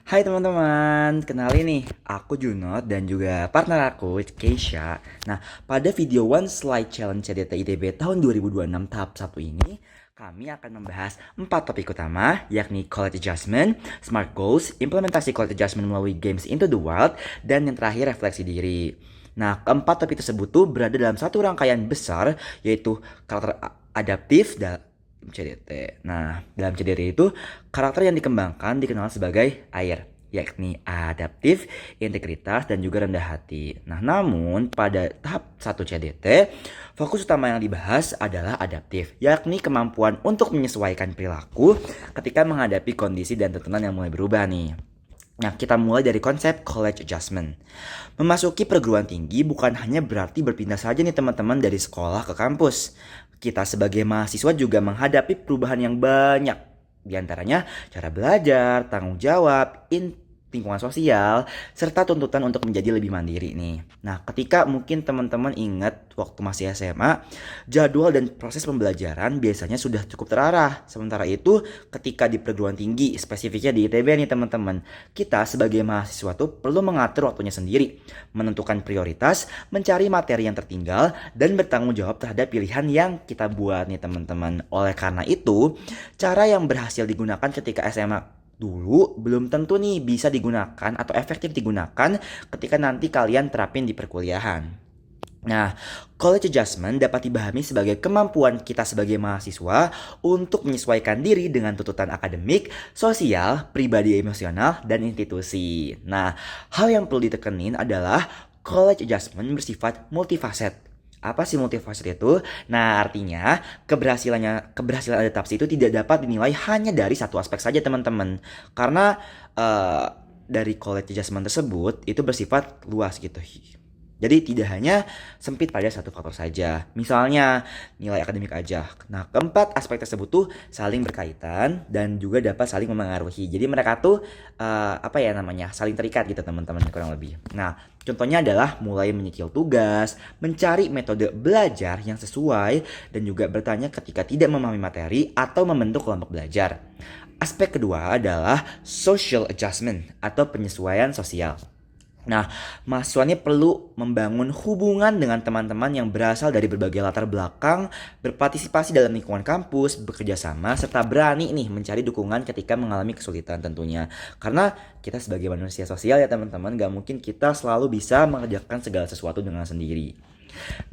Hai teman-teman, kenalin nih, aku Junot dan juga partner aku, Keisha. Nah, pada video One Slide Challenge CDT ITB tahun 2026 tahap 1 ini, kami akan membahas 4 topik utama, yakni College Adjustment, Smart Goals, implementasi College Adjustment melalui Games into the Wild, dan yang terakhir refleksi diri. Nah, keempat topik tersebut tuh berada dalam satu rangkaian besar, yaitu karakter adaptif dan CDT. Nah, dalam CDT itu, karakter yang dikembangkan dikenal sebagai air, yakni adaptif, integritas, dan juga rendah hati. Nah, namun pada tahap 1 CDT, fokus utama yang dibahas adalah adaptif, yakni kemampuan untuk menyesuaikan perilaku ketika menghadapi kondisi dan tuntutan yang mulai berubah nih. Nah, kita mulai dari konsep college adjustment. Memasuki perguruan tinggi bukan hanya berarti berpindah saja nih teman-teman dari sekolah ke kampus. Kita sebagai mahasiswa juga menghadapi perubahan yang banyak. Di antaranya cara belajar, tanggung jawab, lingkungan sosial, serta tuntutan untuk menjadi lebih mandiri nih. Nah, ketika mungkin teman-teman ingat waktu masih SMA, jadwal dan proses pembelajaran biasanya sudah cukup terarah. Sementara itu, ketika di perguruan tinggi, spesifiknya di ITB nih teman-teman, kita sebagai mahasiswa tuh perlu mengatur waktunya sendiri, menentukan prioritas, mencari materi yang tertinggal, dan bertanggung jawab terhadap pilihan yang kita buat nih teman-teman. Oleh karena itu, cara yang berhasil digunakan ketika SMA dulu belum tentu nih bisa digunakan atau efektif digunakan ketika nanti kalian terapin di perkuliahan. Nah, college adjustment dapat dipahami sebagai kemampuan kita sebagai mahasiswa untuk menyesuaikan diri dengan tuntutan akademik, sosial, pribadi emosional, dan institusi. Nah, hal yang perlu ditekenin adalah college adjustment bersifat multifaset. Apa sih multifaset itu? Nah, artinya keberhasilan adaptasi itu tidak dapat dinilai hanya dari satu aspek saja, teman-teman. Karena dari college adjustment tersebut itu bersifat luas gitu. Jadi tidak hanya sempit pada satu faktor saja. Misalnya nilai akademik aja. Nah, keempat aspek tersebut tuh saling berkaitan dan juga dapat saling memengaruhi. Jadi mereka tuh saling terikat gitu teman-teman kurang lebih. Nah, contohnya adalah mulai menyicil tugas, mencari metode belajar yang sesuai, dan juga bertanya ketika tidak memahami materi atau membentuk kelompok belajar. Aspek kedua adalah social adjustment atau penyesuaian sosial. Nah, mahasiswa ini perlu membangun hubungan dengan teman-teman yang berasal dari berbagai latar belakang, berpartisipasi dalam lingkungan kampus, bekerja sama, serta berani nih mencari dukungan ketika mengalami kesulitan tentunya. Karena kita sebagai manusia sosial ya teman-teman, gak mungkin kita selalu bisa mengerjakan segala sesuatu dengan sendiri.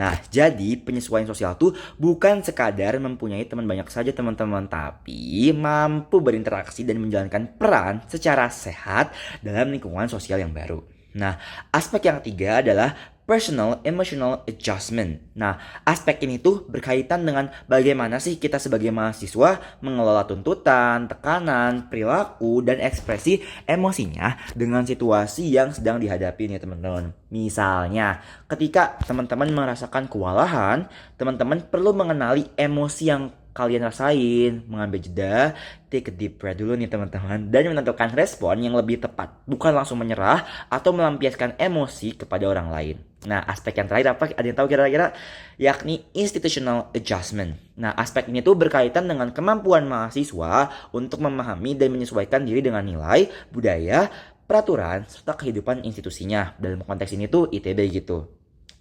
Nah, jadi penyesuaian sosial tuh bukan sekadar mempunyai teman banyak saja teman-teman, tapi mampu berinteraksi dan menjalankan peran secara sehat dalam lingkungan sosial yang baru. Nah, aspek yang ketiga adalah personal emotional adjustment. Nah, aspek ini tuh berkaitan dengan bagaimana sih kita sebagai mahasiswa mengelola tuntutan, tekanan, perilaku, dan ekspresi emosinya dengan situasi yang sedang dihadapi nih teman-teman. Misalnya, ketika teman-teman merasakan kewalahan, teman-teman perlu mengenali emosi yang kalian rasain, mengambil jeda, take a deep breath dulu nih teman-teman, dan menentukan respon yang lebih tepat, bukan langsung menyerah atau melampiaskan emosi kepada orang lain. Nah, aspek yang terakhir apa? Ada yang tahu kira-kira? Yakni institutional adjustment. Nah, aspek ini tuh berkaitan dengan kemampuan mahasiswa untuk memahami dan menyesuaikan diri dengan nilai, budaya, peraturan, serta kehidupan institusinya. Dalam konteks ini tuh ITB gitu.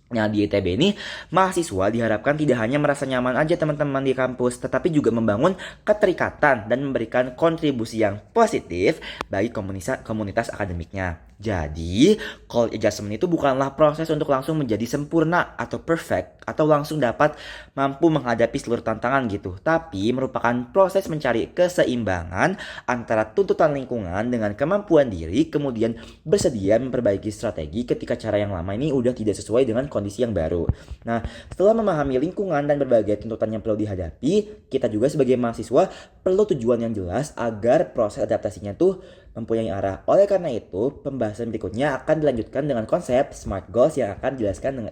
Nah, di ITB ini, mahasiswa diharapkan tidak hanya merasa nyaman aja teman-teman di kampus, tetapi juga membangun keterikatan dan memberikan kontribusi yang positif bagi komunitas akademiknya. Jadi, college adjustment itu bukanlah proses untuk langsung menjadi sempurna atau perfect, atau langsung dapat mampu menghadapi seluruh tantangan gitu. Tapi, merupakan proses mencari keseimbangan antara tuntutan lingkungan dengan kemampuan diri, kemudian bersedia memperbaiki strategi ketika cara yang lama ini udah tidak sesuai dengan kondisi yang baru. Nah, setelah memahami lingkungan dan berbagai tuntutan yang perlu dihadapi, kita juga sebagai mahasiswa perlu tujuan yang jelas agar proses adaptasinya tuh mempunyai arah. Oleh karena itu, pembahasan berikutnya akan dilanjutkan dengan konsep SMART Goals yang akan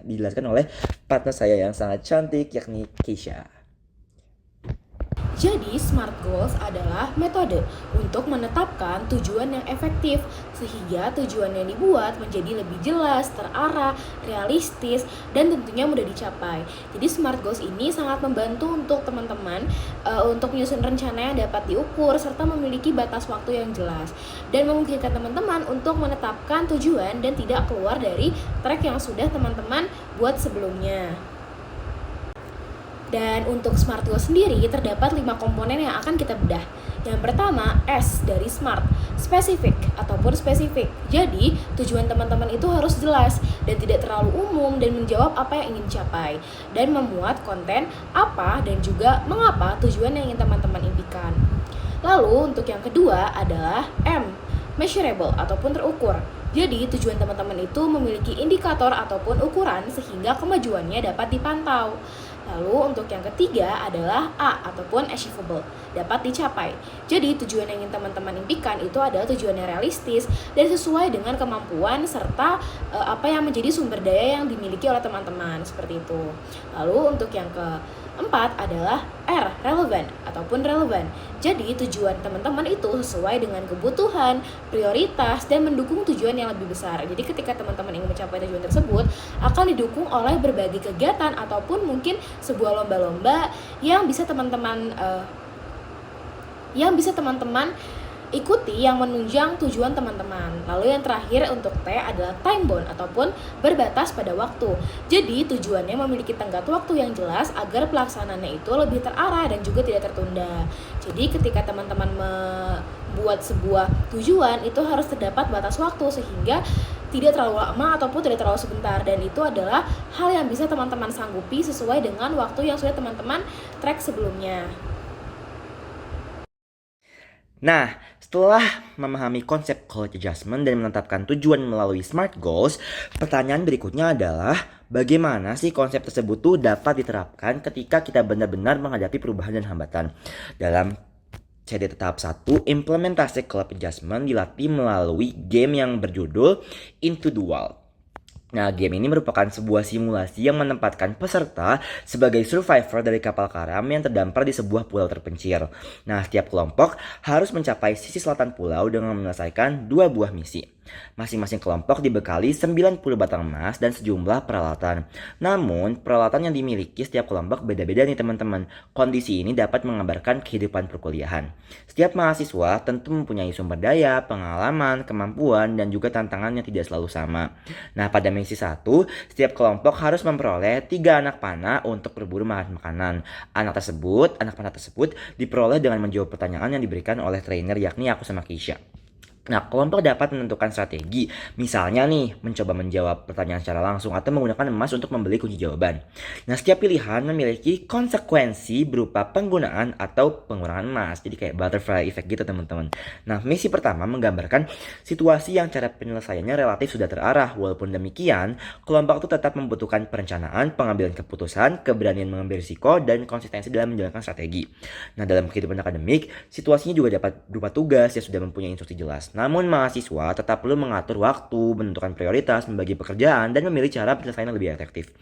dijelaskan oleh partner saya yang sangat cantik yakni Keisha. Jadi, SMART Goals adalah metode untuk menetapkan tujuan yang efektif sehingga tujuan yang dibuat menjadi lebih jelas, terarah, realistis, dan tentunya mudah dicapai. Jadi, SMART Goals ini sangat membantu untuk teman-teman untuk menyusun rencana yang dapat diukur serta memiliki batas waktu yang jelas dan memungkinkan teman-teman untuk menetapkan tujuan dan tidak keluar dari track yang sudah teman-teman buat sebelumnya. Dan untuk SMART Goals sendiri terdapat 5 komponen yang akan kita bedah. Yang pertama, S dari SMART, spesifik ataupun spesifik. Jadi, tujuan teman-teman itu harus jelas dan tidak terlalu umum dan menjawab apa yang ingin dicapai dan memuat konten apa dan juga mengapa tujuan yang ingin teman-teman impikan. Lalu, untuk yang kedua adalah M, measurable ataupun terukur. Jadi, tujuan teman-teman itu memiliki indikator ataupun ukuran sehingga kemajuannya dapat dipantau. Lalu untuk yang ketiga adalah A ataupun achievable, dapat dicapai. Jadi tujuan yang ingin teman-teman impikan itu adalah tujuan yang realistis dan sesuai dengan kemampuan serta apa yang menjadi sumber daya yang dimiliki oleh teman-teman, seperti itu. Lalu untuk yang keempat adalah R, relevant ataupun relevan. Jadi tujuan teman-teman itu sesuai dengan kebutuhan, prioritas, dan mendukung tujuan yang lebih besar. Jadi ketika teman-teman ingin mencapai tujuan tersebut akan didukung oleh berbagai kegiatan ataupun mungkin sebuah lomba-lomba yang bisa teman-teman ikuti yang menunjang tujuan teman-teman. Lalu yang terakhir untuk T adalah time bound ataupun berbatas pada waktu. Jadi tujuannya memiliki tenggat waktu yang jelas agar pelaksanaannya itu lebih terarah dan juga tidak tertunda. Jadi ketika teman-teman membuat sebuah tujuan itu harus terdapat batas waktu sehingga tidak terlalu lama ataupun tidak terlalu sebentar, dan itu adalah hal yang bisa teman-teman sanggupi sesuai dengan waktu yang sudah teman-teman track sebelumnya. Nah, setelah memahami konsep college adjustment dan menetapkan tujuan melalui SMART Goals, pertanyaan berikutnya adalah bagaimana sih konsep tersebut tuh dapat diterapkan ketika kita benar-benar menghadapi perubahan dan hambatan. Dalam CDT tahap 1, implementasi college adjustment dilatih melalui game yang berjudul Into the Wild. Nah, game ini merupakan sebuah simulasi yang menempatkan peserta sebagai survivor dari kapal karam yang terdampar di sebuah pulau terpencil. Nah, setiap kelompok harus mencapai sisi selatan pulau dengan menyelesaikan 2 buah misi. Masing-masing kelompok dibekali 90 batang emas dan sejumlah peralatan. Namun, peralatan yang dimiliki setiap kelompok beda-beda nih teman-teman. Kondisi ini dapat menggambarkan kehidupan perkuliahan. Setiap mahasiswa tentu mempunyai sumber daya, pengalaman, kemampuan, dan juga tantangan yang tidak selalu sama. Nah, pada misi 1, setiap kelompok harus memperoleh 3 anak panah untuk berburu makanan. Anak panah tersebut diperoleh dengan menjawab pertanyaan yang diberikan oleh trainer, yakni aku sama Keisha. Nah, kelompok dapat menentukan strategi, misalnya nih, mencoba menjawab pertanyaan secara langsung atau menggunakan emas untuk membeli kunci jawaban. Nah, setiap pilihan memiliki konsekuensi berupa penggunaan atau pengurangan emas, jadi kayak butterfly effect gitu teman-teman. Nah, misi pertama menggambarkan situasi yang cara penyelesaiannya relatif sudah terarah. Walaupun demikian, kelompok itu tetap membutuhkan perencanaan, pengambilan keputusan, keberanian mengambil risiko, dan konsistensi dalam menjalankan strategi. Nah, dalam kehidupan akademik, situasinya juga dapat berupa tugas yang sudah mempunyai instruksi jelas. Namun mahasiswa tetap perlu mengatur waktu, menentukan prioritas, membagi pekerjaan, dan memilih cara penyelesaian yang lebih efektif.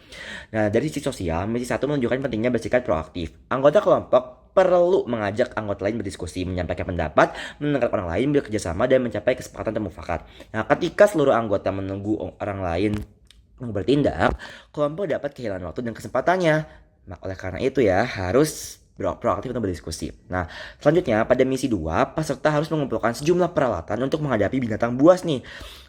Nah, dari sisi sosial, misi 1 menunjukkan pentingnya bersikap proaktif. Anggota kelompok perlu mengajak anggota lain berdiskusi, menyampaikan pendapat, mendengar orang lain, bekerja sama, dan mencapai kesepakatan dan mufakat. Nah, ketika seluruh anggota menunggu orang lain bertindak, kelompok dapat kehilangan waktu dan kesempatannya. Nah, oleh karena itu ya, harus proaktif untuk berdiskusi. Nah, selanjutnya pada misi 2, peserta harus mengumpulkan sejumlah peralatan untuk menghadapi binatang buas nih.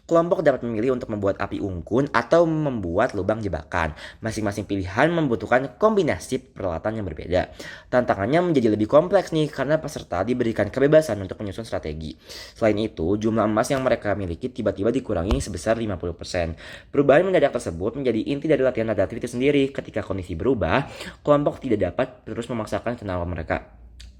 Kelompok dapat memilih untuk membuat api unggun atau membuat lubang jebakan. Masing-masing pilihan membutuhkan kombinasi peralatan yang berbeda. Tantangannya menjadi lebih kompleks nih karena peserta diberikan kebebasan untuk menyusun strategi. Selain itu, jumlah emas yang mereka miliki tiba-tiba dikurangi sebesar 50%. Perubahan mendadak tersebut menjadi inti dari latihan adaptif itu sendiri. Ketika kondisi berubah, kelompok tidak dapat terus memaksakan kemauan mereka.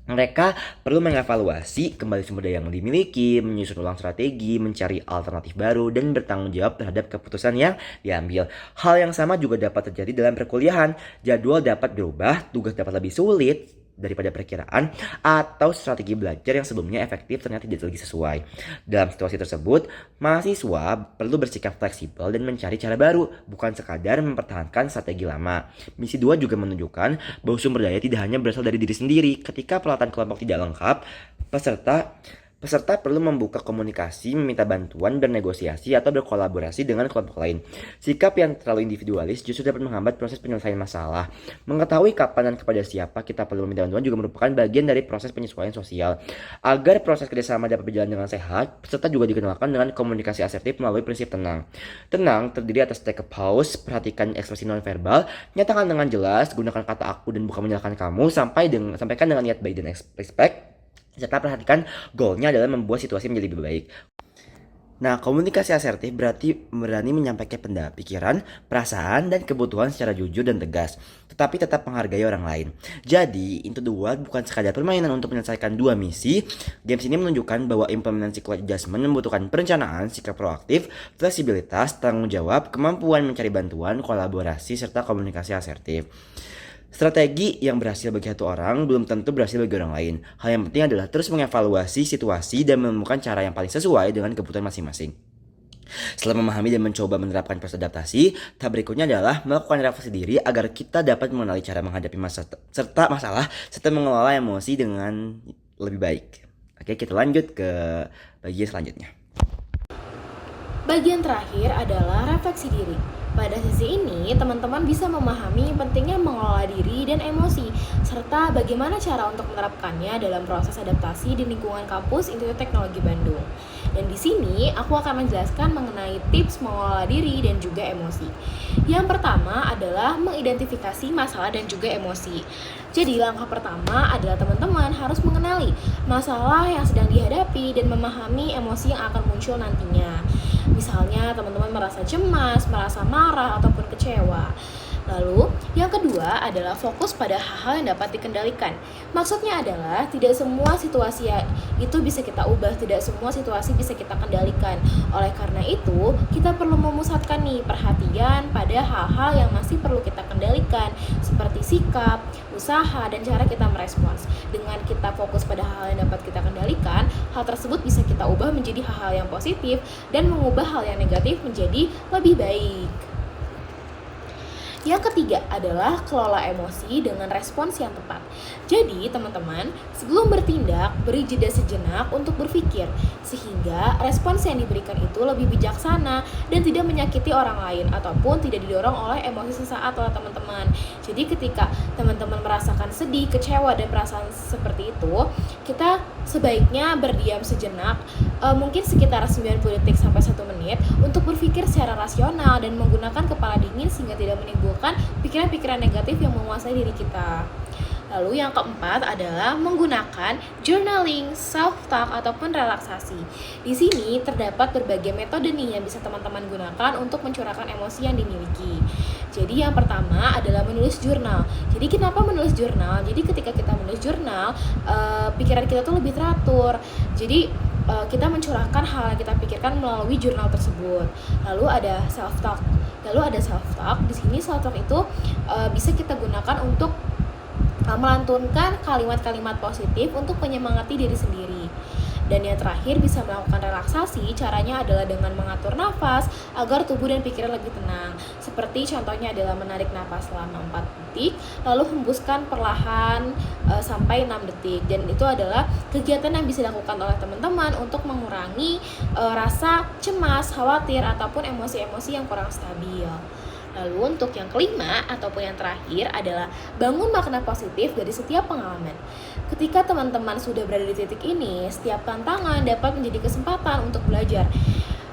Mereka perlu mengevaluasi kembali sumber daya yang dimiliki, menyusun ulang strategi, mencari alternatif baru, dan bertanggung jawab terhadap keputusan yang diambil. Hal yang sama juga dapat terjadi dalam perkuliahan. Jadwal dapat berubah, tugas dapat lebih sulit, daripada perkiraan, atau strategi belajar yang sebelumnya efektif ternyata tidak lagi sesuai. Dalam situasi tersebut, mahasiswa perlu bersikap fleksibel dan mencari cara baru, bukan sekadar mempertahankan strategi lama. Misi 2 juga menunjukkan bahwa sumber daya tidak hanya berasal dari diri sendiri. Ketika peralatan kelompok tidak lengkap, Peserta perlu membuka komunikasi, meminta bantuan, bernegosiasi, atau berkolaborasi dengan kelompok lain. Sikap yang terlalu individualis justru dapat menghambat proses penyelesaian masalah. Mengetahui kapan dan kepada siapa kita perlu meminta bantuan juga merupakan bagian dari proses penyesuaian sosial. Agar proses kerjasama dapat berjalan dengan sehat, peserta juga dikenalkan dengan komunikasi asertif melalui prinsip tenang. Tenang terdiri atas take a pause, perhatikan ekspresi nonverbal, nyatakan dengan jelas, gunakan kata aku dan bukan menyalahkan kamu, sampaikan dengan niat baik dan respect, serta perhatikan goalnya adalah membuat situasi menjadi lebih baik. Nah, komunikasi asertif berarti berani menyampaikan pikiran, perasaan, dan kebutuhan secara jujur dan tegas, tetapi tetap menghargai orang lain. Jadi, Into the Wild bukan sekadar permainan untuk menyelesaikan dua misi. Games ini menunjukkan bahwa implementasi quality adjustment membutuhkan perencanaan, sikap proaktif, fleksibilitas, tanggung jawab, kemampuan mencari bantuan, kolaborasi, serta komunikasi asertif. Strategi yang berhasil bagi satu orang belum tentu berhasil bagi orang lain. Hal yang penting adalah terus mengevaluasi situasi dan menemukan cara yang paling sesuai dengan kebutuhan masing-masing. Setelah memahami dan mencoba menerapkan proses adaptasi, tahap berikutnya adalah melakukan refleksi diri agar kita dapat mengenali cara menghadapi masalah serta mengelola emosi dengan lebih baik. Oke, kita lanjut ke bagian selanjutnya. Bagian terakhir adalah refleksi diri. Pada sesi ini, teman-teman bisa memahami pentingnya mengelola diri dan emosi, serta bagaimana cara untuk menerapkannya dalam proses adaptasi di lingkungan kampus Institut Teknologi Bandung. Dan di sini, aku akan menjelaskan mengenai tips mengelola diri dan juga emosi. Yang pertama adalah mengidentifikasi masalah dan juga emosi. Jadi, langkah pertama adalah teman-teman harus mengenali masalah yang sedang dihadapi dan memahami emosi yang akan muncul nantinya. Misalnya teman-teman merasa cemas, merasa marah, ataupun kecewa. Lalu, yang kedua adalah fokus pada hal-hal yang dapat dikendalikan. Maksudnya adalah tidak semua situasi itu bisa kita ubah, tidak semua situasi bisa kita kendalikan. Oleh karena itu, kita perlu memusatkan nih perhatian pada hal-hal yang masih perlu kita kendalikan, seperti sikap, usaha, dan cara kita merespons. Dengan kita fokus pada hal yang dapat kita kendalikan, hal tersebut bisa kita ubah menjadi hal-hal yang positif dan mengubah hal yang negatif menjadi lebih baik. Yang ketiga adalah kelola emosi dengan respons yang tepat. Jadi, teman-teman, sebelum bertindak, beri jeda sejenak untuk berpikir, sehingga respons yang diberikan itu lebih bijaksana dan tidak menyakiti orang lain ataupun tidak didorong oleh emosi sesaat oleh teman-teman. Jadi, ketika teman-teman merasakan sedih, kecewa, dan perasaan seperti itu, kita sebaiknya berdiam sejenak, mungkin sekitar 90 detik sampai 1 menit untuk berpikir secara rasional dan menggunakan kepala dingin sehingga tidak menimbulkan pikiran-pikiran negatif yang menguasai diri kita. Lalu yang keempat adalah menggunakan journaling, self-talk, ataupun relaksasi. Di sini terdapat berbagai metode nih yang bisa teman-teman gunakan untuk mencurahkan emosi yang dimiliki. Jadi yang pertama adalah menulis jurnal. Jadi kenapa menulis jurnal? Jadi ketika kita menulis jurnal, pikiran kita tuh lebih teratur. Jadi kita mencurahkan hal yang kita pikirkan melalui jurnal tersebut. Lalu ada self-talk. Di sini self-talk itu bisa kita gunakan untuk melantunkan kalimat-kalimat positif untuk menyemangati diri sendiri. Dan yang terakhir bisa melakukan relaksasi. Caranya adalah dengan mengatur nafas agar tubuh dan pikiran lebih tenang. Seperti contohnya adalah menarik nafas selama 4 detik, lalu hembuskan perlahan sampai 6 detik. Dan itu adalah kegiatan yang bisa dilakukan oleh teman-teman untuk mengurangi rasa cemas, khawatir, ataupun emosi-emosi yang kurang stabil. Lalu untuk yang kelima ataupun yang terakhir adalah bangun makna positif dari setiap pengalaman. Ketika teman-teman sudah berada di titik ini, setiap tantangan dapat menjadi kesempatan untuk belajar.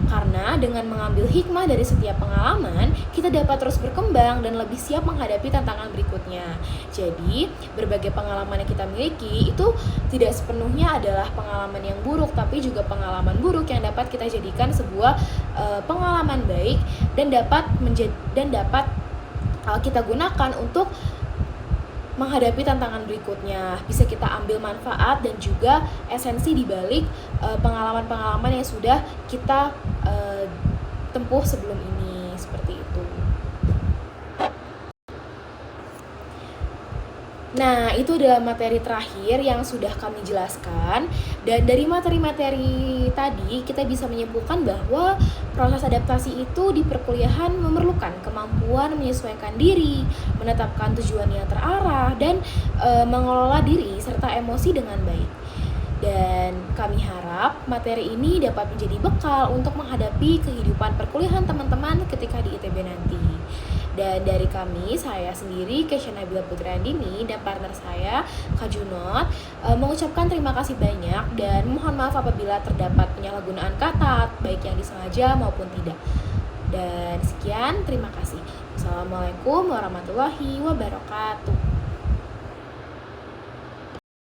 Karena dengan mengambil hikmah dari setiap pengalaman, kita dapat terus berkembang dan lebih siap menghadapi tantangan berikutnya. Jadi, berbagai pengalaman yang kita miliki itu tidak sepenuhnya adalah pengalaman yang buruk, tapi juga pengalaman buruk yang dapat kita jadikan sebuah pengalaman baik dan dapat kita gunakan untuk menghadapi tantangan berikutnya. Bisa kita ambil manfaat dan juga esensi di balik pengalaman-pengalaman yang sudah kita tempuh sebelum ini, seperti itu. Nah, itu adalah materi terakhir yang sudah kami jelaskan. Dan dari materi-materi tadi, kita bisa menyimpulkan bahwa proses adaptasi itu di perkuliahan memerlukan kemampuan menyesuaikan diri, menetapkan tujuan yang terarah, dan mengelola diri serta emosi dengan baik. Dan kami harap materi ini dapat menjadi bekal untuk menghadapi kehidupan perkuliahan teman-teman ketika di ITB nanti. Dan dari kami, saya sendiri, Keisha Nabila Putri Andini, dan partner saya, Kak Junot, mengucapkan terima kasih banyak dan mohon maaf apabila terdapat penyalahgunaan kata, baik yang disengaja maupun tidak. Dan sekian, terima kasih. Assalamualaikum warahmatullahi wabarakatuh.